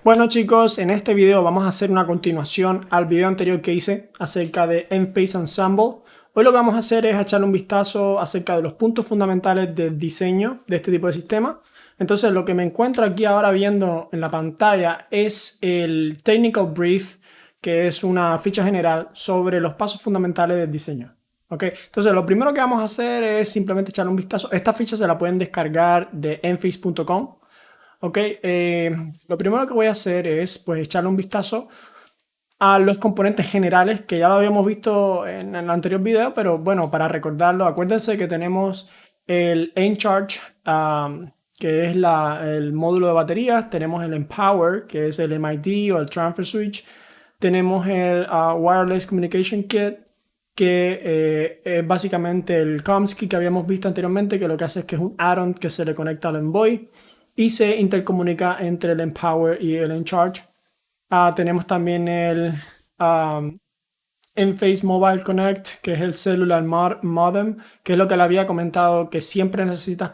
Bueno chicos, en este video vamos a hacer una continuación al video anterior que hice acerca de Enphase Ensemble. Hoy lo que vamos a hacer es echarle un vistazo acerca de los puntos fundamentales del diseño de este tipo de sistema. Entonces lo que me encuentro aquí ahora viendo en la pantalla es el Technical Brief, que es una ficha general sobre los pasos fundamentales del diseño. Okay. Entonces lo primero que vamos a hacer es simplemente echarle un vistazo. Esta ficha se la pueden descargar de enphase.com. Ok, lo primero que voy a hacer es pues echarle un vistazo a los componentes generales que ya lo habíamos visto en el anterior video, pero bueno, para recordarlo, acuérdense que tenemos el Encharge, que es el módulo de baterías, tenemos el Empower, que es el MID o el Transfer Switch, tenemos el Wireless Communication Kit, que es básicamente el Comms Kit que habíamos visto anteriormente, que lo que hace es que es un add-on que se le conecta al Envoy y se intercomunica entre el Empower y el Encharge. Tenemos también el Enphase Mobile Connect, que es el Cellular Modem, que es lo que le había comentado, que siempre necesitas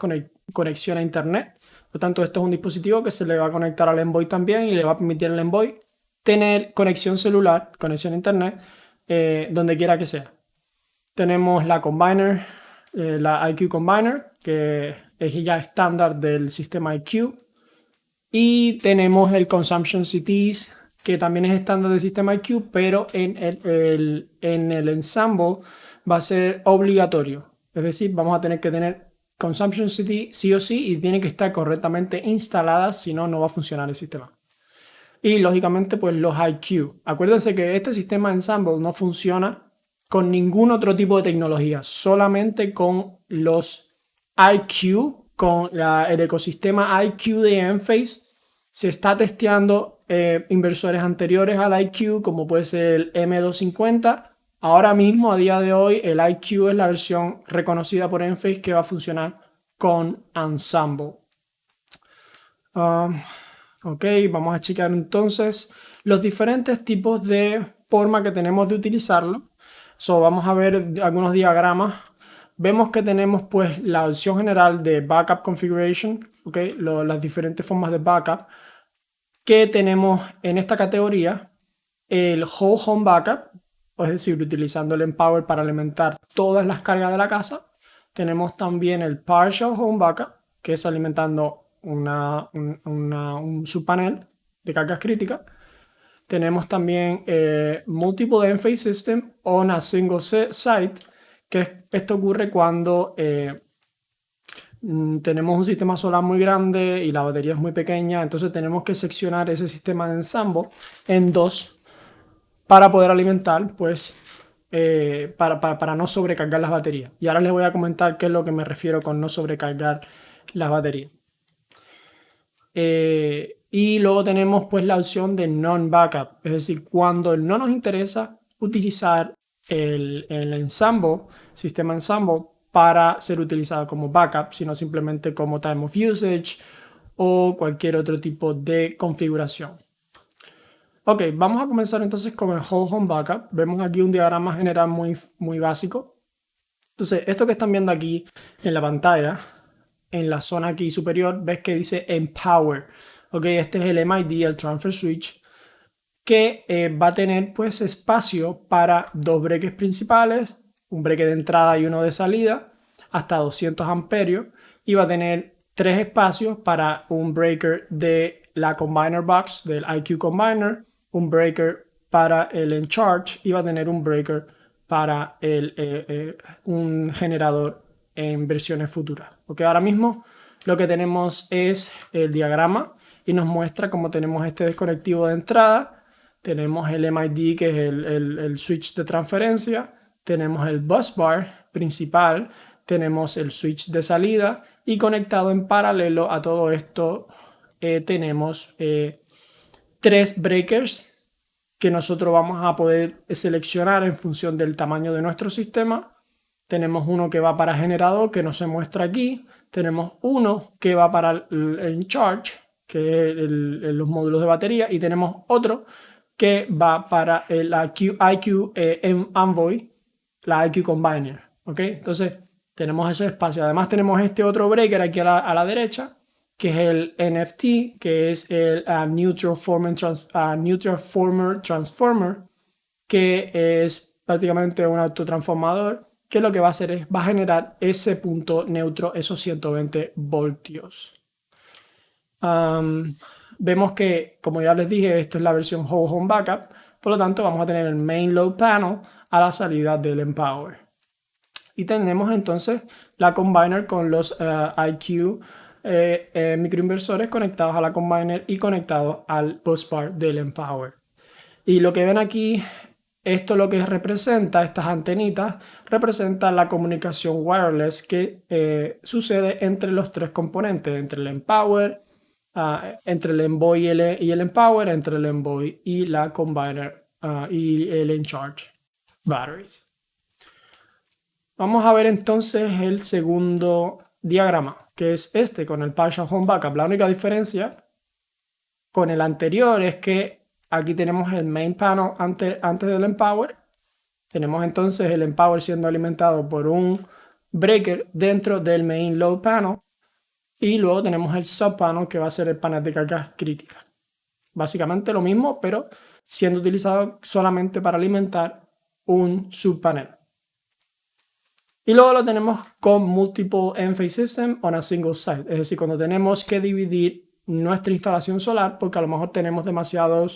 conexión a internet. Por lo tanto, esto es un dispositivo que se le va a conectar al Envoy también y le va a permitir al Envoy tener conexión celular, conexión a internet, donde quiera que sea. Tenemos la Combiner, la IQ Combiner, que es ya estándar del sistema IQ. Y tenemos el Consumption CTs, que también es estándar del sistema IQ, pero en el Ensemble va a ser obligatorio. Es decir, vamos a tener que tener Consumption CT sí o sí y tiene que estar correctamente instalada, si no, no va a funcionar el sistema. Y lógicamente, pues los IQ. Acuérdense que este sistema Ensemble no funciona con ningún otro tipo de tecnología, solamente con los IQ, con el ecosistema IQ de Enphase. Se está testeando inversores anteriores al IQ, como puede ser el M250. Ahora mismo, a día de hoy, el IQ es la versión reconocida por Enphase que va a funcionar con Ensemble. Ok, vamos a checar entonces los diferentes tipos de forma que tenemos de utilizarlo. Vamos a ver algunos diagramas. Vemos que tenemos pues la opción general de Backup Configuration, okay, las diferentes formas de backup que tenemos en esta categoría. El Whole Home Backup, es decir, utilizando el Empower para alimentar todas las cargas de la casa. Tenemos también el Partial Home Backup, que es alimentando un subpanel de cargas críticas. Tenemos también Multiple Enphase System on a Single Site, que esto ocurre cuando tenemos un sistema solar muy grande y la batería es muy pequeña, entonces tenemos que seccionar ese sistema de ensamble en dos para poder alimentar, pues, para no sobrecargar las baterías. Y ahora les voy a comentar qué es lo que me refiero con no sobrecargar las baterías. Y luego tenemos pues la opción de non-backup, es decir, cuando no nos interesa utilizar el ensemble, sistema ensemble, para ser utilizado como backup, sino simplemente como time of usage o cualquier otro tipo de configuración. Ok, vamos a comenzar entonces con el Whole Home Backup. Vemos aquí un diagrama general muy básico. Entonces, esto que están viendo aquí en la pantalla, en la zona aquí superior, ves que dice Empower. Ok, este es el MID, el Transfer Switch, que va a tener pues espacio para dos breakers principales, un breaker de entrada y uno de salida, hasta 200 amperios, y va a tener tres espacios para un breaker de la Combiner Box, del IQ Combiner, un breaker para el Encharge, y va a tener un breaker para un generador en versiones futuras. Okay, ahora mismo lo que tenemos es el diagrama y nos muestra cómo tenemos este desconectivo de entrada, tenemos el MID, que es el switch de transferencia, tenemos el busbar principal, tenemos el switch de salida y conectado en paralelo a todo esto tenemos tres breakers que nosotros vamos a poder seleccionar en función del tamaño de nuestro sistema. Tenemos uno que va para generador, que no se muestra aquí. Tenemos uno que va para el Encharge, que es los módulos de batería. Y tenemos otro que va para el IQ Envoy, la IQ Combiner. ¿Okay? Entonces, tenemos esos espacios. Además, tenemos este otro breaker aquí a la derecha, que es el NFT, que es el Neutral Former Transformer, que es prácticamente un autotransformador, que lo que va a hacer es, va a generar ese punto neutro, esos 120 voltios. Vemos que, como ya les dije, esto es la versión Whole Home Backup, por lo tanto vamos a tener el Main Load Panel a la salida del Empower. Y tenemos entonces la Combiner con los IQ microinversores conectados a la Combiner y conectados al busbar del Empower. Y lo que ven aquí, esto lo que representa, estas antenitas, representa la comunicación wireless que sucede entre los tres componentes, entre el Empower, entre el Envoy y el Empower, entre el Envoy y la Combiner y el Encharge Batteries. Vamos a ver entonces el segundo diagrama, que es este con el Partial Home Backup. La única diferencia con el anterior es que aquí tenemos el Main Panel antes del Empower. Tenemos entonces el Empower siendo alimentado por un breaker dentro del Main Load Panel. Y luego tenemos el Subpanel, que va a ser el panel de cargas críticas. Básicamente lo mismo, pero siendo utilizado solamente para alimentar un subpanel. Y luego lo tenemos con Multiple End-Phase System on a Single Site. Es decir, cuando tenemos que dividir nuestra instalación solar, porque a lo mejor tenemos demasiado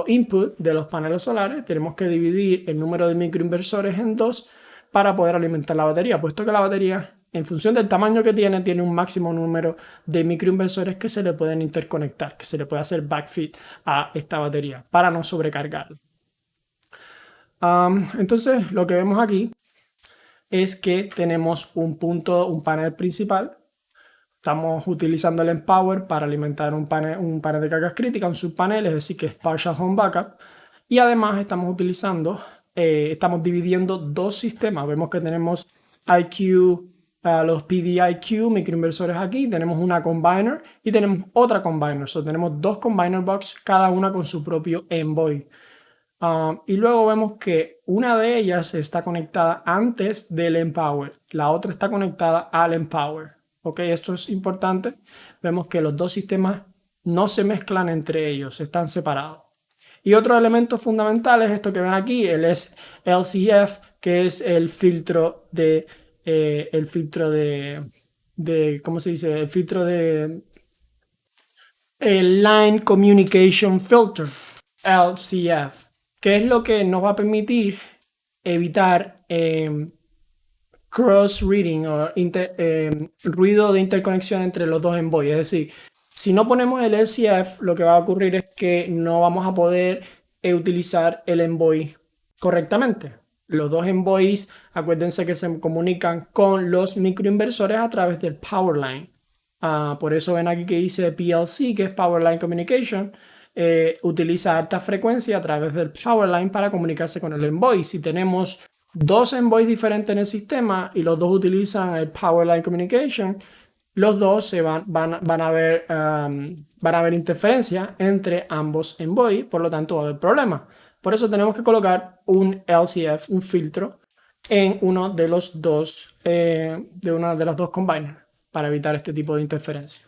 input de los paneles solares, tenemos que dividir el número de microinversores en dos para poder alimentar la batería, puesto que la batería, en función del tamaño que tiene un máximo número de microinversores que se le pueden interconectar, que se le puede hacer backfeed a esta batería para no sobrecargarla. Entonces lo que vemos aquí es que tenemos un panel principal. Estamos utilizando el Empower para alimentar un panel de cargas críticas, un subpanel, es decir, que es Partial Home Backup. Y además estamos dividiendo dos sistemas. Vemos que tenemos IQ, los PVIQ, microinversores aquí. Tenemos una Combiner y tenemos otra Combiner. Tenemos dos Combiner Box, cada una con su propio Envoy. Y luego vemos que una de ellas está conectada antes del Empower, la otra está conectada al Empower. Ok, esto es importante. Vemos que los dos sistemas no se mezclan entre ellos, están separados. Y otro elemento fundamental es esto que ven aquí, el LCF, que es el filtro ¿cómo se dice? El filtro el Line Communication Filter, LCF, que es lo que nos va a permitir evitar cross-reading o ruido de interconexión entre los dos envoys. Es decir, si no ponemos el LCF, lo que va a ocurrir es que no vamos a poder utilizar el envoy correctamente. Los dos envoys, acuérdense que se comunican con los microinversores a través del power line. Por eso ven aquí que dice PLC, que es Power Line Communication. Utiliza alta frecuencia a través del power line para comunicarse con el envoy. Si tenemos dos envoys diferentes en el sistema y los dos utilizan el power line communication, los dos van a haber interferencia entre ambos envoys, por lo tanto va a haber problemas. Por eso tenemos que colocar un LCF, un filtro, en uno de los dos, de una de las dos combiners para evitar este tipo de interferencia.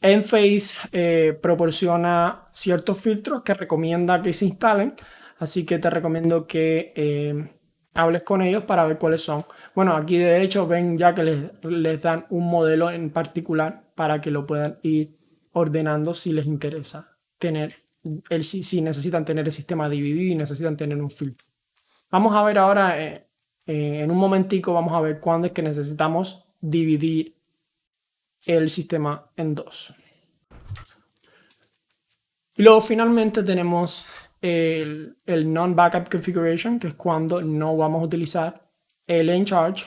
Enphase proporciona ciertos filtros que recomienda que se instalen, así que te recomiendo que hables con ellos para ver cuáles son. Bueno, aquí de hecho ven ya que les dan un modelo en particular para que lo puedan ir ordenando si les interesa tener si necesitan tener el sistema dividido y necesitan tener un filtro. Vamos a ver ahora, en un momentico, vamos a ver cuándo es que necesitamos dividir el sistema en dos. Y luego finalmente tenemos el non-backup configuration, que es cuando no vamos a utilizar el Encharge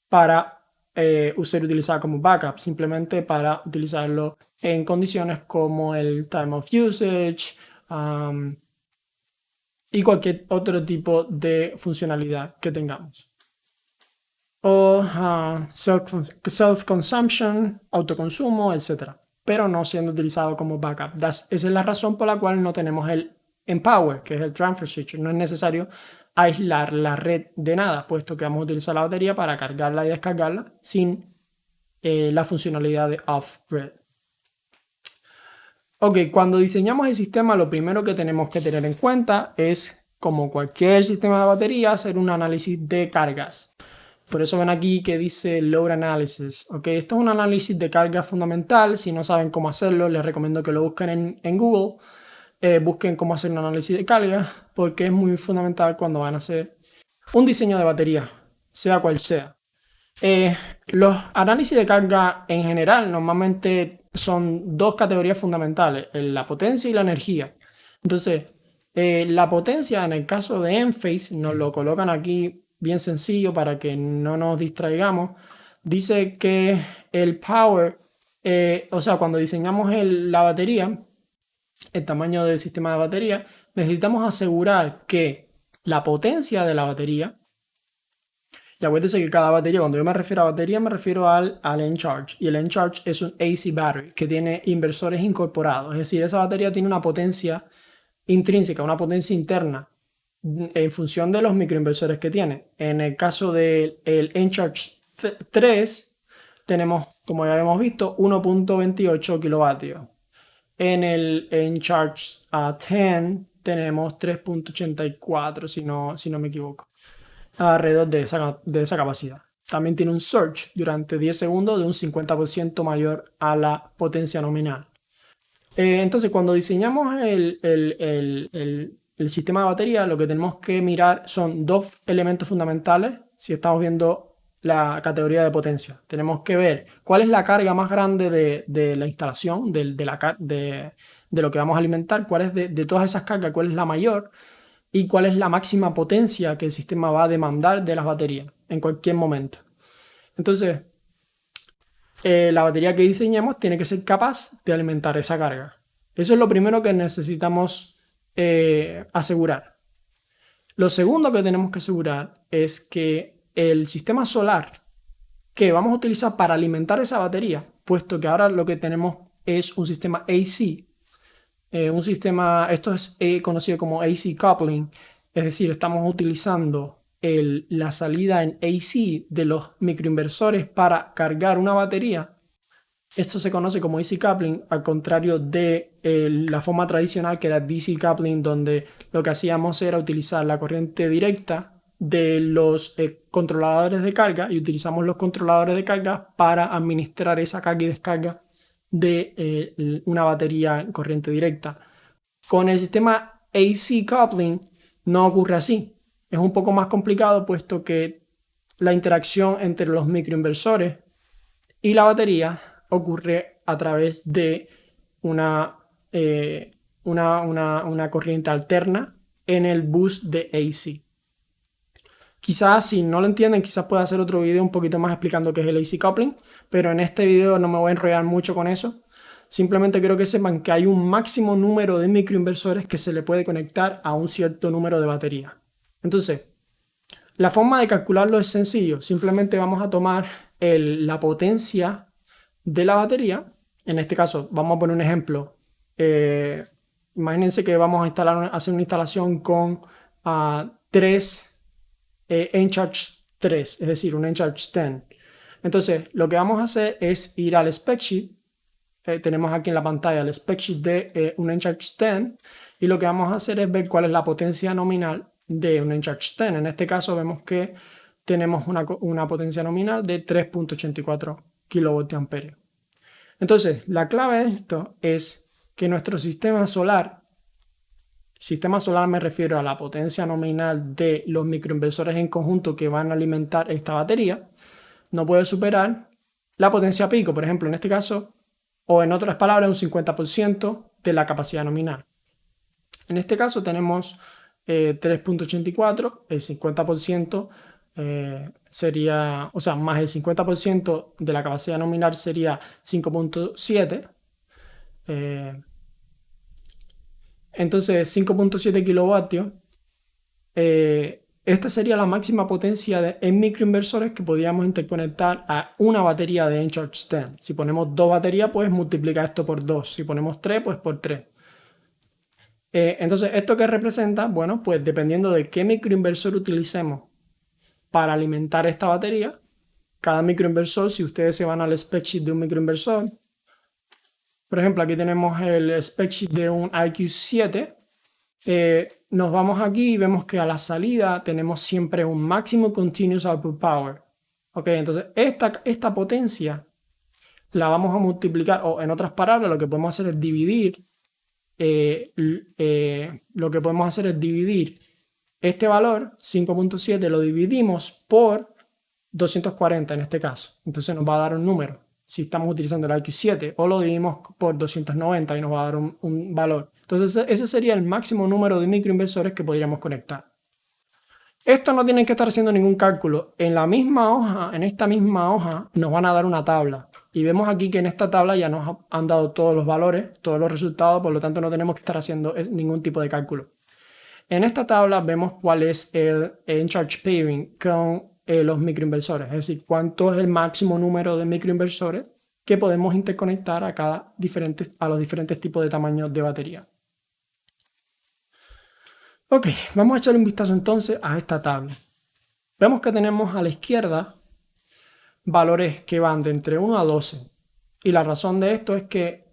para ser utilizado como backup, simplemente para utilizarlo en condiciones como el time of usage y cualquier otro tipo de funcionalidad que tengamos. O self-consumption, autoconsumo, etc. Pero no siendo utilizado como backup. Esa es la razón por la cual no tenemos el Empower, que es el transfer switch. No es necesario aislar la red de nada, puesto que vamos a utilizar la batería para cargarla y descargarla sin la funcionalidad de off-grid. Ok, cuando diseñamos el sistema, lo primero que tenemos que tener en cuenta es, como cualquier sistema de batería, hacer un análisis de cargas. Por eso ven aquí que dice Load Analysis. Ok, esto es un análisis de carga fundamental. Si no saben cómo hacerlo, les recomiendo que lo busquen en Google. Busquen cómo hacer un análisis de carga, porque es muy fundamental cuando van a hacer un diseño de batería, sea cual sea. Los análisis de carga en general normalmente son dos categorías fundamentales, la potencia y la energía. Entonces, la potencia en el caso de Enphase nos lo colocan aquí bien sencillo para que no nos distraigamos. Dice que el power, o sea, cuando diseñamos la batería, el tamaño del sistema de batería, necesitamos asegurar que la potencia de la batería, y acuérdense que cada batería, cuando yo me refiero a batería, me refiero al Encharge. Y el Encharge es un AC battery que tiene inversores incorporados. Es decir, esa batería tiene una potencia intrínseca, una potencia interna, en función de los microinversores que tiene. En el caso del Encharge 3, tenemos, como ya habíamos visto, 1.28 kilovatios. En el Encharge 10 tenemos 3.84, si no me equivoco, alrededor de esa capacidad. También tiene un surge durante 10 segundos de un 50% mayor a la potencia nominal. Entonces, cuando diseñamos el sistema de batería, lo que tenemos que mirar son dos elementos fundamentales si estamos viendo la categoría de potencia. Tenemos que ver cuál es la carga más grande de la instalación, de lo que vamos a alimentar, cuál es de todas esas cargas, cuál es la mayor y cuál es la máxima potencia que el sistema va a demandar de las baterías en cualquier momento. Entonces, la batería que diseñemos tiene que ser capaz de alimentar esa carga. Eso es lo primero que necesitamos asegurar. Lo segundo que tenemos que asegurar es que el sistema solar que vamos a utilizar para alimentar esa batería, puesto que ahora lo que tenemos es un sistema AC, un sistema, esto es conocido como AC coupling, es decir, estamos utilizando la salida en AC de los microinversores para cargar una batería. Esto se conoce como AC coupling, al contrario de la forma tradicional que era DC coupling, donde lo que hacíamos era utilizar la corriente directa de los controladores de carga y utilizamos los controladores de carga para administrar esa carga y descarga de una batería en corriente directa. Con el sistema AC coupling no ocurre así. Es un poco más complicado, puesto que la interacción entre los microinversores y la batería ocurre a través de una corriente alterna en el bus de AC. Quizás si no lo entienden, quizás pueda hacer otro video un poquito más explicando qué es el AC coupling, pero en este video no me voy a enrollar mucho con eso. Simplemente quiero que sepan que hay un máximo número de microinversores que se le puede conectar a un cierto número de baterías. Entonces, la forma de calcularlo es sencillo. Simplemente vamos a tomar la potencia de la batería. En este caso, vamos a poner un ejemplo. Imagínense que vamos a hacer una instalación con 3 Encharge 3, es decir, un Encharge 10. Entonces, lo que vamos a hacer es ir al spec sheet. Tenemos aquí en la pantalla el spec sheet de un Encharge 10 y lo que vamos a hacer es ver cuál es la potencia nominal de un Encharge 10. En este caso vemos que tenemos una potencia nominal de 3.84 kVA. Entonces, la clave de esto es que nuestro sistema solar me refiero a la potencia nominal de los microinversores en conjunto que van a alimentar esta batería, no puede superar la potencia pico, por ejemplo, en este caso, o en otras palabras, un 50% de la capacidad nominal. En este caso tenemos 3.84, el 50% sería, o sea, más el 50% de la capacidad nominal sería 5.7. Entonces 5.7 kilovatios. Esta sería la máxima potencia en microinversores que podríamos interconectar a una batería de Encharge 10. Si ponemos 2 baterías, pues multiplica esto por 2. Si ponemos 3, pues por 3. Entonces, ¿esto qué representa? Bueno, pues dependiendo de qué microinversor utilicemos para alimentar esta batería, cada microinversor, si ustedes se van al spec sheet de un microinversor, por ejemplo, aquí tenemos el spec sheet de un IQ7, nos vamos aquí y vemos que a la salida tenemos siempre un máximo continuous output power. Ok, entonces esta potencia la vamos a multiplicar, o en otras palabras, lo que podemos hacer es dividir este valor, 5.7, lo dividimos por 240 en este caso. Entonces nos va a dar un número si estamos utilizando el IQ7, o lo dividimos por 290 y nos va a dar un valor. Entonces ese sería el máximo número de microinversores que podríamos conectar. Esto no tienen que estar haciendo ningún cálculo. En la misma hoja, en esta misma hoja, nos van a dar una tabla. Y vemos aquí que en esta tabla ya nos han dado todos los valores, todos los resultados, por lo tanto no tenemos que estar haciendo ningún tipo de cálculo. En esta tabla vemos cuál es el in-charge pairing con los microinversores, es decir, cuánto es el máximo número de microinversores que podemos interconectar a los diferentes tipos de tamaños de batería. Ok, vamos a echarle un vistazo entonces a esta tabla. Vemos que tenemos a la izquierda valores que van de entre 1 a 12. Y la razón de esto es que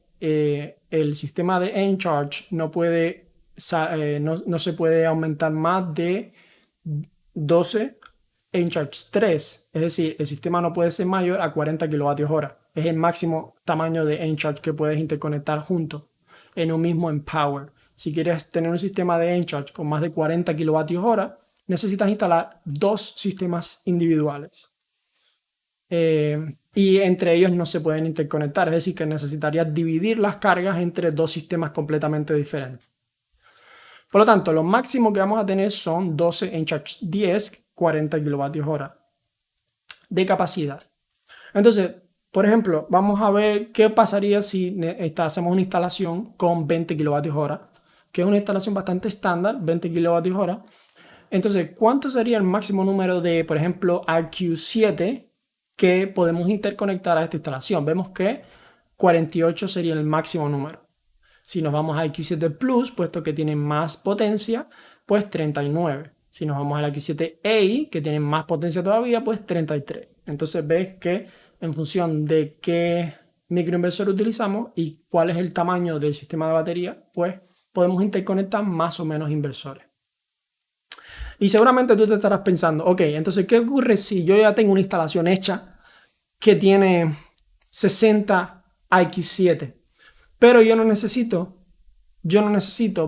el sistema de in-charge no se puede aumentar más de 12 in-charge 3. Es decir, el sistema no puede ser mayor a 40 kWh. Es el máximo tamaño de in-charge que puedes interconectar juntos en un mismo Empower. Si quieres tener un sistema de in-charge con más de 40 kWh, necesitas instalar dos sistemas individuales. Y entre ellos no se pueden interconectar, es decir, que necesitarías dividir las cargas entre dos sistemas completamente diferentes. Por lo tanto, lo máximo que vamos a tener son 12 in-charge 10, 40 kWh de capacidad. Entonces, por ejemplo, vamos a ver qué pasaría si hacemos una instalación con 20 kWh, que es una instalación bastante estándar, 20 kWh. Entonces, ¿cuánto sería el máximo número de, por ejemplo, IQ7 que podemos interconectar a esta instalación? Vemos que 48 sería el máximo número. Si nos vamos a IQ7 Plus, puesto que tiene más potencia, pues 39. Si nos vamos al IQ7A, que tiene más potencia todavía, pues 33. Entonces ves que en función de qué microinversor utilizamos y cuál es el tamaño del sistema de batería, pues podemos interconectar más o menos inversores. Y seguramente tú te estarás pensando, ok, entonces, ¿qué ocurre si yo ya tengo una instalación hecha que tiene 60 IQ7? Pero yo no necesito,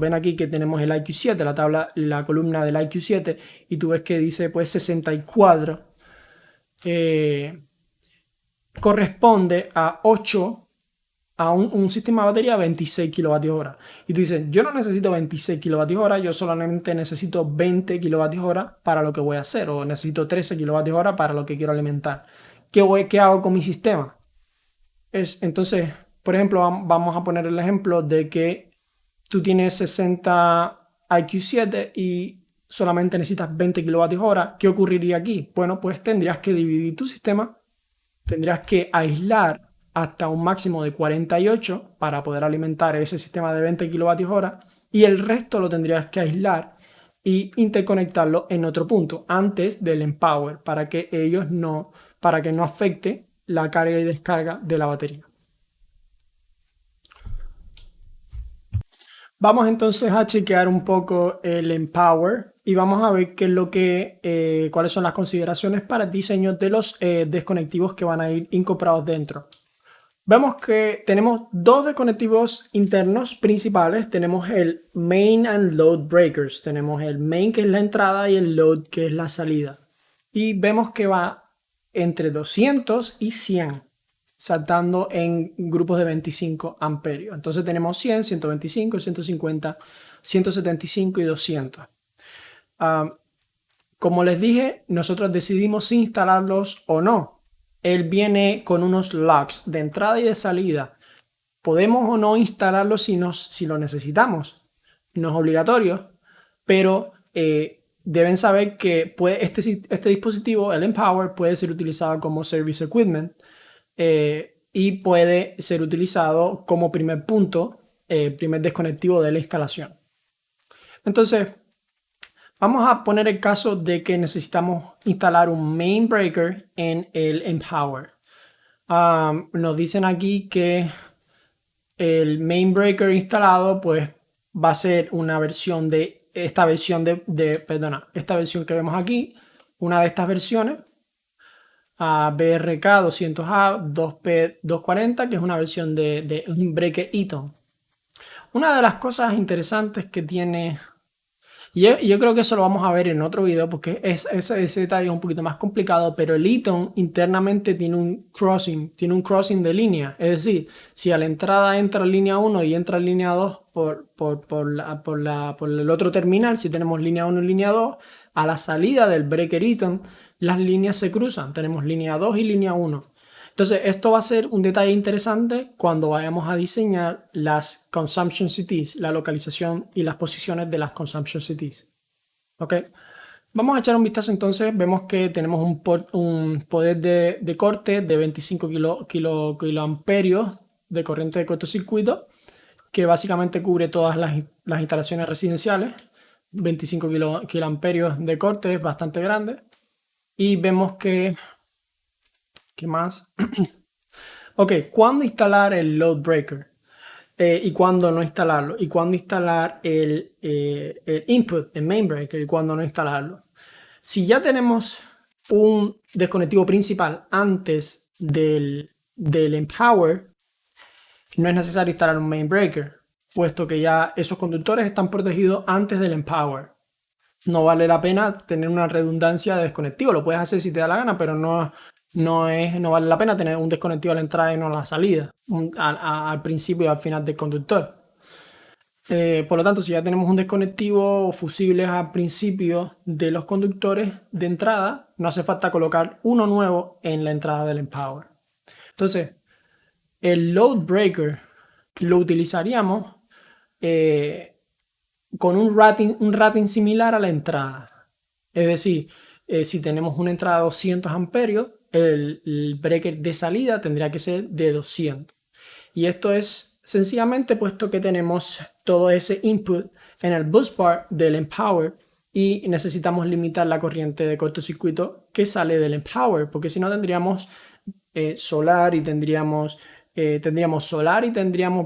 ven aquí que tenemos el IQ7, la tabla, la columna del IQ7, y tú ves que dice pues 64, corresponde a 8, a un sistema de batería 26 kWh. Y tú dices, yo no necesito 26 kWh, yo solamente necesito 20 kWh para lo que voy a hacer, o necesito 13 kWh para lo que quiero alimentar. ¿Qué hago con mi sistema? Entonces, por ejemplo, vamos a poner el ejemplo de que tú tienes 60 IQ7 y solamente necesitas 20 kWh. ¿Qué ocurriría aquí? Bueno, pues tendrías que dividir tu sistema, tendrías que aislar hasta un máximo de 48 para poder alimentar ese sistema de 20 kWh, y el resto lo tendrías que aislar y interconectarlo en otro punto antes del Empower para que no afecte la carga y descarga de la batería. Vamos entonces a chequear un poco el Empower y vamos a ver cuáles son las consideraciones para el diseño de los desconectivos que van a ir incorporados dentro. Vemos que tenemos dos desconectivos internos principales. Tenemos el Main and Load Breakers. Tenemos el Main, que es la entrada, y el Load, que es la salida. Y vemos que va entre 200 y 100, saltando en grupos de 25 amperios. Entonces tenemos 100, 125, 150, 175 y 200. Como les dije, nosotros decidimos si instalarlos o no. Él viene con unos locks de entrada y de salida. Podemos o no instalarlo si lo necesitamos. No es obligatorio, pero deben saber que este dispositivo, el Empower, puede ser utilizado como Service Equipment y puede ser utilizado como primer punto, primer desconectivo de la instalación. Entonces, vamos a poner el caso de que necesitamos instalar un main breaker en el Empower. Nos dicen aquí que el main breaker instalado pues va a ser una versión de esta versión esta versión que vemos aquí, una de estas versiones, BRK 200A 2P240, que es una versión de un breaker Eaton. Una de las cosas interesantes que tiene, y yo creo que eso lo vamos a ver en otro video porque ese detalle es un poquito más complicado, pero el Eaton internamente tiene un crossing de línea. Es decir, si a la entrada entra línea 1 y entra línea 2 por el otro terminal, si tenemos línea 1 y línea 2, a la salida del breaker Eaton las líneas se cruzan. Tenemos línea 2 y línea 1. Entonces, esto va a ser un detalle interesante cuando vayamos a diseñar las consumption cities, la localización y las posiciones de las consumption cities. ¿Ok? Vamos a echar un vistazo entonces. Vemos que tenemos un poder de corte de 25 kiloamperios de corriente de cortocircuito, que básicamente cubre todas las instalaciones residenciales. 25 kiloamperios de corte es bastante grande. Y vemos que... ¿Qué más? Ok, ¿cuándo instalar el load breaker? Y cuándo no instalarlo. Y cuándo instalar el input, el main breaker, y cuándo no instalarlo. Si ya tenemos un desconectivo principal antes del Empower, no es necesario instalar un main breaker, puesto que ya esos conductores están protegidos antes del Empower. No vale la pena tener una redundancia de desconectivo. Lo puedes hacer si te da la gana, pero no vale la pena tener un desconectivo a la entrada y no a la salida, al principio y al final del conductor. Por lo tanto, si ya tenemos un desconectivo o fusibles al principio de los conductores de entrada, no hace falta colocar uno nuevo en la entrada del Empower. Entonces, el load breaker lo utilizaríamos con un rating similar a la entrada. Es decir, si tenemos una entrada de 200 amperios, el breaker de salida tendría que ser de 200. Y esto es sencillamente puesto que tenemos todo ese input en el busbar del Empower y necesitamos limitar la corriente de cortocircuito que sale del Empower, porque si no tendríamos solar y tendríamos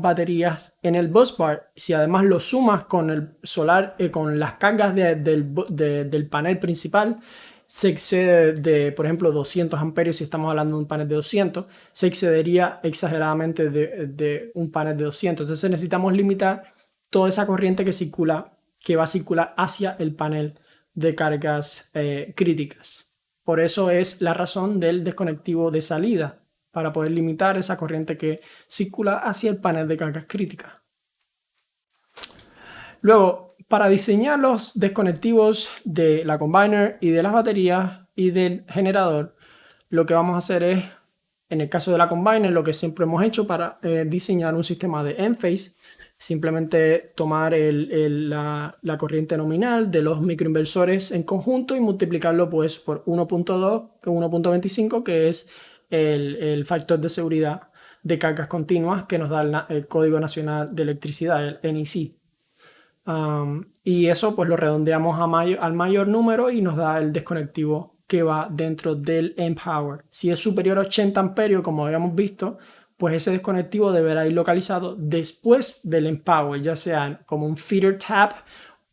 baterías en el busbar. Si además lo sumas con el solar, con las cargas del panel principal, se excede de, por ejemplo, 200 amperios. Si estamos hablando de un panel de 200, se excedería exageradamente de un panel de 200. Entonces necesitamos limitar toda esa corriente que va a circular hacia el panel de cargas críticas. Por eso es la razón del desconectivo de salida, para poder limitar esa corriente que circula hacia el panel de cargas críticas. Luego, para diseñar los desconectivos de la combiner y de las baterías y del generador, lo que vamos a hacer es, en el caso de la combiner, lo que siempre hemos hecho para diseñar un sistema de Enphase, simplemente tomar la corriente nominal de los microinversores en conjunto y multiplicarlo pues por 1.2, 1.25, que es el factor de seguridad de cargas continuas que nos da el Código Nacional de Electricidad, el NEC. Y eso pues lo redondeamos al mayor número y nos da el desconectivo que va dentro del Empower. Si es superior a 80 amperios, como habíamos visto, pues ese desconectivo deberá ir localizado después del Empower, ya sea como un feeder tap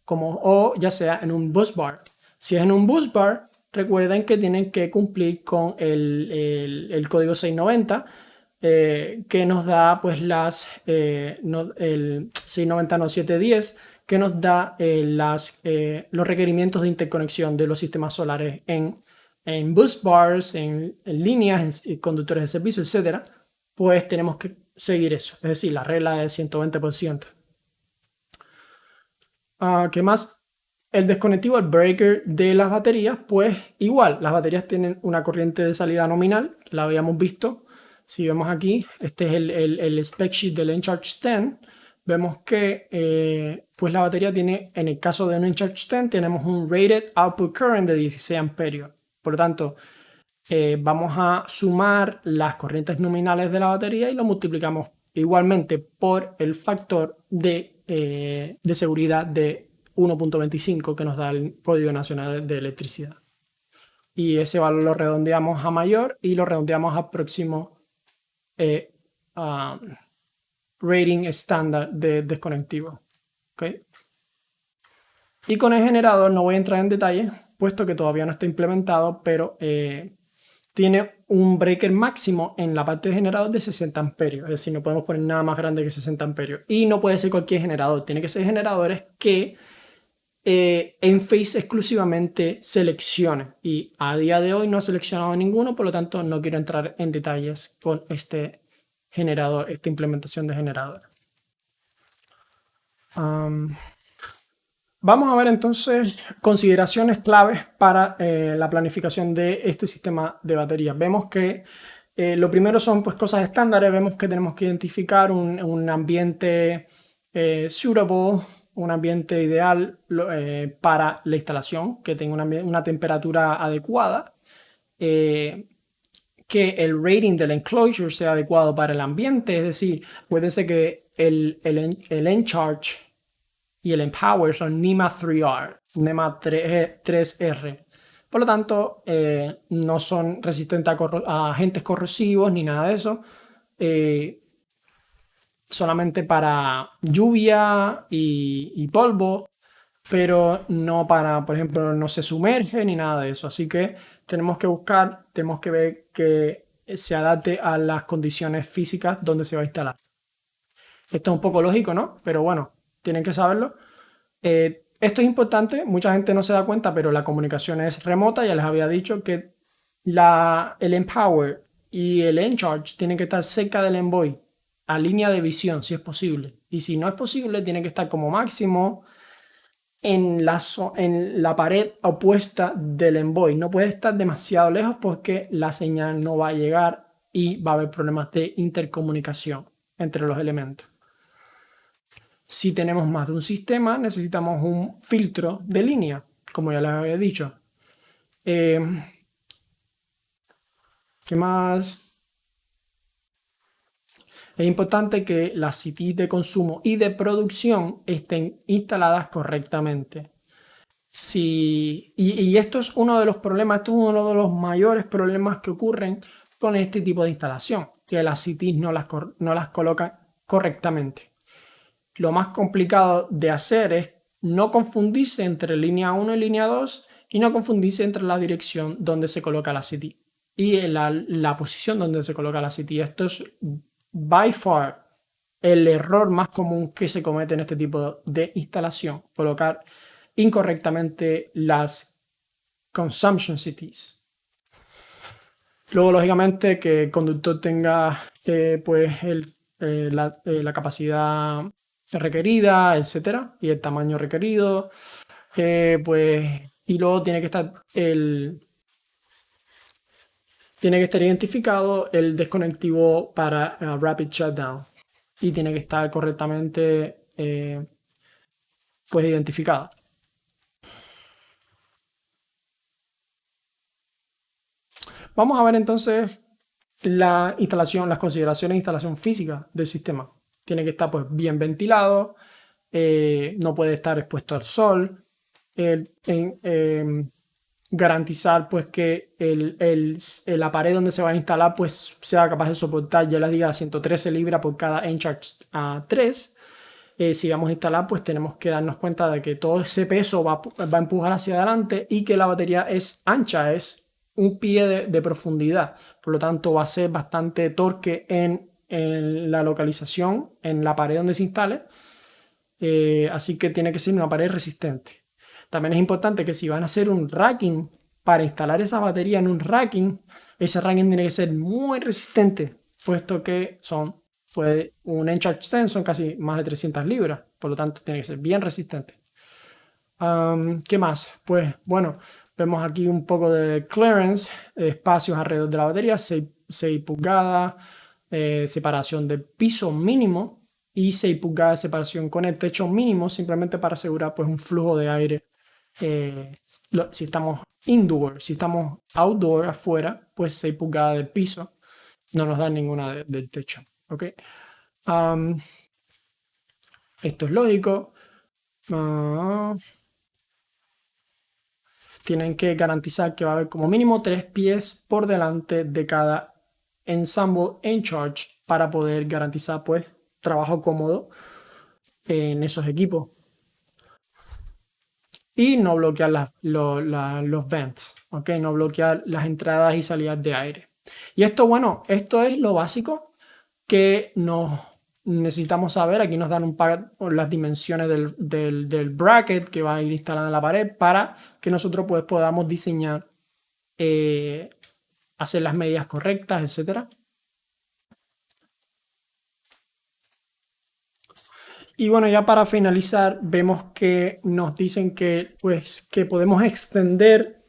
o ya sea en un busbar. Si es en un busbar, recuerden que tienen que cumplir con el código 690, que nos da pues el 690 no 710, que nos da los requerimientos de interconexión de los sistemas solares en busbars, en líneas, en conductores de servicio, etc. Pues tenemos que seguir eso, es decir, la regla del 120%. ¿Qué más? El desconectivo, el breaker de las baterías, pues igual, las baterías tienen una corriente de salida nominal, que la habíamos visto. Si vemos aquí, este es el spec sheet del Encharge 10. Vemos que pues la batería tiene, en el caso de un Encharge 10, tenemos un rated output current de 16 amperios. Por lo tanto, vamos a sumar las corrientes nominales de la batería y lo multiplicamos igualmente por el factor de seguridad de 1.25 que nos da el Código Nacional de Electricidad. Y ese valor lo redondeamos a mayor y lo redondeamos al próximo rating estándar de desconectivo. ¿Okay? Y con el generador no voy a entrar en detalle, puesto que todavía no está implementado, pero tiene un breaker máximo en la parte de generador de 60 amperios. Es decir, no podemos poner nada más grande que 60 amperios. Y no puede ser cualquier generador. Tiene que ser generadores que Enphase exclusivamente seleccione. Y a día de hoy no ha seleccionado ninguno, por lo tanto no quiero entrar en detalles con este generador, esta implementación de generador. Vamos a ver entonces consideraciones claves para la planificación de este sistema de baterías. Vemos que lo primero son pues, cosas estándares. Vemos que tenemos que identificar un ambiente suitable, un ambiente ideal para la instalación, que tenga una temperatura adecuada, que el rating del enclosure sea adecuado para el ambiente. Es decir, acuérdense que el Encharge y el Empower son NEMA 3R, NEMA 3R. Por lo tanto, no son resistentes a agentes corrosivos ni nada de eso. Solamente para lluvia y polvo, pero no para, por ejemplo, no se sumerge ni nada de eso. Así que tenemos que buscar, tenemos que ver que se adapte a las condiciones físicas donde se va a instalar. Esto es un poco lógico, ¿no? Pero bueno, tienen que saberlo. Esto es importante, mucha gente no se da cuenta, pero la comunicación es remota. Ya les había dicho que el Empower y el Encharge tienen que estar cerca del Envoy, a línea de visión, si es posible. Y si no es posible, tiene que estar como máximo en la pared opuesta del Envoy. No puede estar demasiado lejos porque la señal no va a llegar y va a haber problemas de intercomunicación entre los elementos. Si tenemos más de un sistema, necesitamos un filtro de línea, como ya les había dicho. ¿Qué más? Es importante que las CTs de consumo y de producción estén instaladas correctamente. Y esto es uno de los problemas, esto es uno de los mayores problemas que ocurren con este tipo de instalación, que las CTs no las colocan correctamente. Lo más complicado de hacer es no confundirse entre línea 1 y línea 2 y no confundirse entre la dirección donde se coloca la CT y la posición donde se coloca la CT. Esto es by far el error más común que se comete en este tipo de instalación, colocar incorrectamente las consumption CTs. Luego, lógicamente, que el conductor tenga pues la capacidad requerida, etcétera, y el tamaño requerido, pues, y luego tiene que estar identificado el desconectivo para Rapid Shutdown y tiene que estar correctamente pues identificado. Vamos a ver entonces la instalación, las consideraciones de instalación física del sistema. Tiene que estar pues bien ventilado, no puede estar expuesto al sol, garantizar pues que la pared donde se va a instalar pues sea capaz de soportar, ya les digo, 113 libras por cada Encharge 3. Si vamos a instalar, pues tenemos que darnos cuenta de que todo ese peso va a empujar hacia adelante y que la batería es ancha, es un pie de profundidad. Por lo tanto, va a ser bastante torque en la localización, en la pared donde se instale. Así que tiene que ser una pared resistente. También es importante que si van a hacer un racking, para instalar esa batería en un racking, ese racking tiene que ser muy resistente, puesto que un Encharge 10 son casi más de 300 libras, por lo tanto tiene que ser bien resistente. ¿Qué más? Pues bueno, vemos aquí un poco de clearance, espacios alrededor de la batería, 6 pulgadas, separación de piso mínimo y 6 pulgadas de separación con el techo mínimo, simplemente para asegurar pues un flujo de aire. Si estamos indoor, si estamos outdoor, afuera, pues 6 pulgadas del piso no nos dan ninguna del techo. ¿Okay? Esto es lógico. Ah, tienen que garantizar que va a haber como mínimo 3 pies por delante de cada ensemble en charge para poder garantizar pues trabajo cómodo en esos equipos y no bloquear los vents, ¿ok? No bloquear las entradas y salidas de aire. Y esto, bueno, esto es lo básico que nos necesitamos saber. Aquí nos dan las dimensiones del bracket que va a ir instalado en la pared para que nosotros pues, podamos diseñar, hacer las medidas correctas, etcétera. Y bueno, ya para finalizar, vemos que nos dicen que, pues, que podemos extender,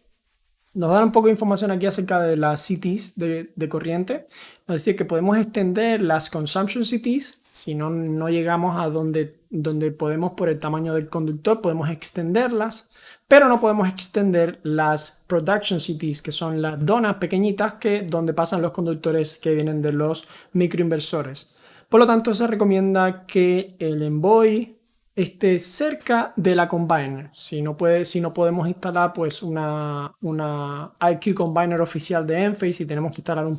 nos dan un poco de información aquí acerca de las CTs de corriente. Nos dice que podemos extender las consumption CTs, si no, no llegamos a donde podemos por el tamaño del conductor, podemos extenderlas, pero no podemos extender las production CTs, que son las donas pequeñitas donde pasan los conductores que vienen de los microinversores. Por lo tanto, se recomienda que el envoy esté cerca de la combiner. Si no podemos instalar pues una IQ Combiner oficial de Enphase y tenemos que instalar un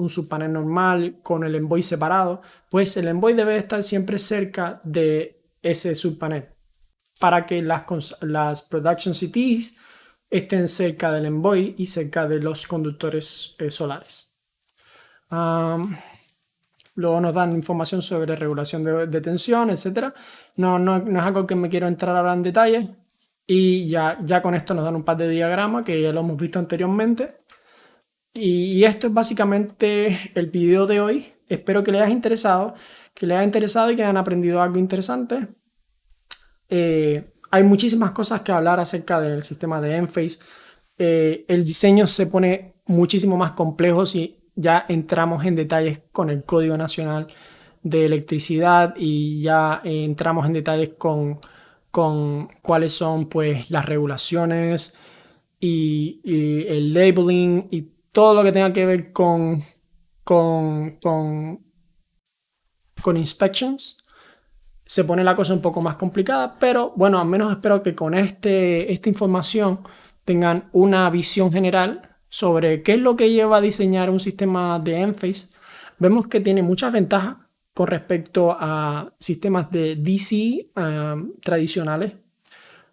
subpanel normal con el envoy separado, pues el envoy debe estar siempre cerca de ese subpanel para que las production CTs estén cerca del envoy y cerca de los conductores solares. Luego nos dan información sobre regulación de tensión, etc. No es algo que me quiero entrar ahora en detalle. Y ya con esto nos dan un par de diagramas que ya lo hemos visto anteriormente. Y esto es básicamente el video de hoy. Espero que les haya interesado, y que hayan aprendido algo interesante. Hay muchísimas cosas que hablar acerca del sistema de Enphase. El diseño se pone muchísimo más complejo si ya entramos en detalles con el Código Nacional de Electricidad y ya entramos en detalles con cuáles son pues las regulaciones y el labeling y todo lo que tenga que ver con, con, con inspections. Se pone la cosa un poco más complicada, pero bueno, al menos espero que con esta información tengan una visión general sobre qué es lo que lleva a diseñar un sistema de Enphase. Vemos que tiene muchas ventajas con respecto a sistemas de DC tradicionales,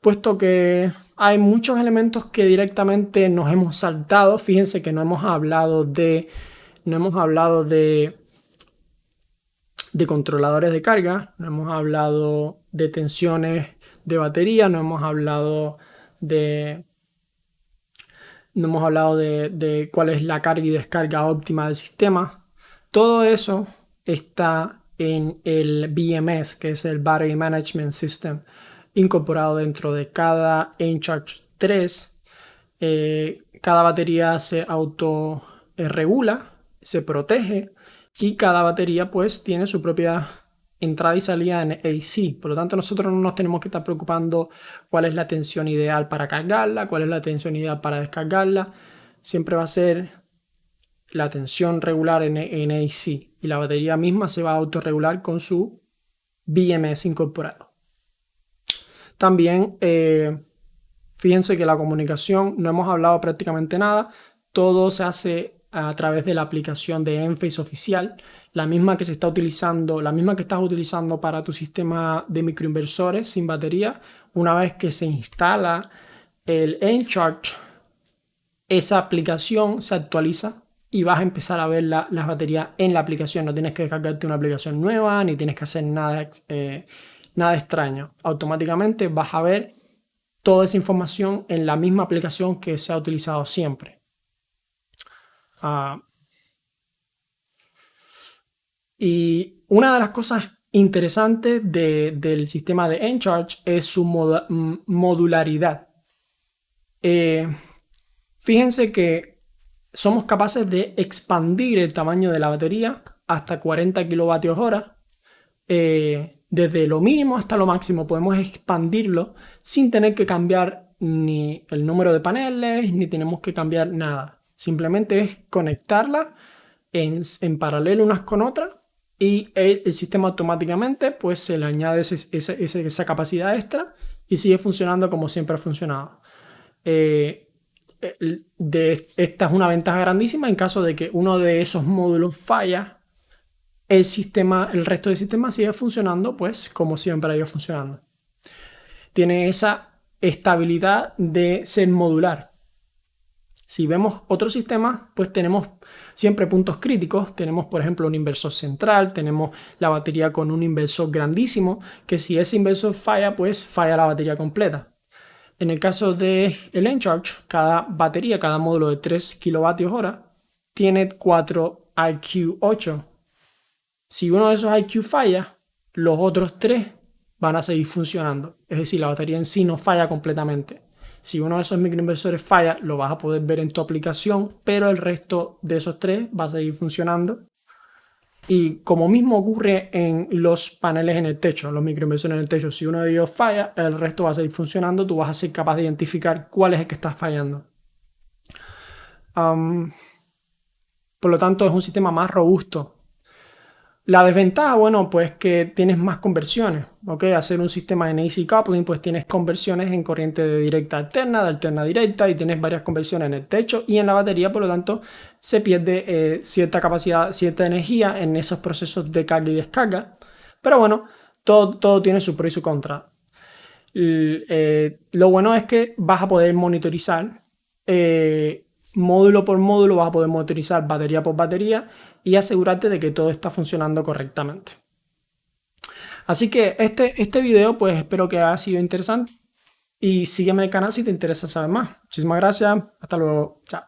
puesto que hay muchos elementos que directamente nos hemos saltado. Fíjense que no hemos hablado de controladores de carga, no hemos hablado de tensiones de batería, no hemos hablado de cuál es la carga y descarga óptima del sistema. Todo eso está en el BMS, que es el Battery Management System, incorporado dentro de cada Encharge 3. Cada batería se autorregula, se protege y cada batería pues tiene su propia entrada y salida en AC. Por lo tanto, nosotros no nos tenemos que estar preocupando cuál es la tensión ideal para cargarla, cuál es la tensión ideal para descargarla. Siempre va a ser la tensión regular en AC y la batería misma se va a autorregular con su BMS incorporado. También fíjense que la comunicación, no hemos hablado prácticamente nada, todo se hace a través de la aplicación de Enphase oficial, la misma que se está utilizando, la misma que estás utilizando para tu sistema de microinversores sin batería. Una vez que se instala el Encharge, esa aplicación se actualiza y vas a empezar a ver las baterías en la aplicación. No tienes que descargarte una aplicación nueva ni tienes que hacer nada extraño. Automáticamente vas a ver toda esa información en la misma aplicación que se ha utilizado siempre. Y una de las cosas interesantes del sistema de Encharge es su modularidad. Fíjense que somos capaces de expandir el tamaño de la batería hasta 40 kilovatios hora. Desde lo mínimo hasta lo máximo podemos expandirlo sin tener que cambiar ni el número de paneles, ni tenemos que cambiar nada. Simplemente es conectarla en paralelo unas con otras y el sistema automáticamente pues se le añade esa capacidad extra y sigue funcionando como siempre ha funcionado. Esta es una ventaja grandísima en caso de que uno de esos módulos falla, el resto del sistema sigue funcionando pues como siempre ha ido funcionando. Tiene esa estabilidad de ser modular. Si vemos otros sistemas, pues tenemos siempre puntos críticos. Tenemos, por ejemplo, un inversor central, tenemos la batería con un inversor grandísimo, que si ese inversor falla, pues falla la batería completa. En el caso del Encharge, cada batería, cada módulo de 3 kWh, tiene 4 IQ8. Si uno de esos IQ falla, los otros 3 van a seguir funcionando. Es decir, la batería en sí no falla completamente. Si uno de esos microinversores falla, lo vas a poder ver en tu aplicación, pero el resto de esos 3 va a seguir funcionando. Y como mismo ocurre en los paneles en el techo, los microinversores en el techo, si uno de ellos falla, el resto va a seguir funcionando, tú vas a ser capaz de identificar cuál es el que está fallando. Por lo tanto, es un sistema más robusto. La desventaja, bueno, pues que tienes más conversiones, ¿ok? Hacer un sistema en AC coupling, pues tienes conversiones en corriente de directa alterna, de alterna directa, y tienes varias conversiones en el techo y en la batería, por lo tanto, se pierde cierta capacidad, cierta energía en esos procesos de carga y descarga. Pero bueno, todo tiene su pro y su contra. Lo bueno es que vas a poder monitorizar módulo por módulo, vas a poder monitorizar batería por batería y asegurarte de que todo está funcionando correctamente. Así que este video pues espero que haya sido interesante y sígueme en el canal si te interesa saber más. Muchísimas gracias, hasta luego, chao.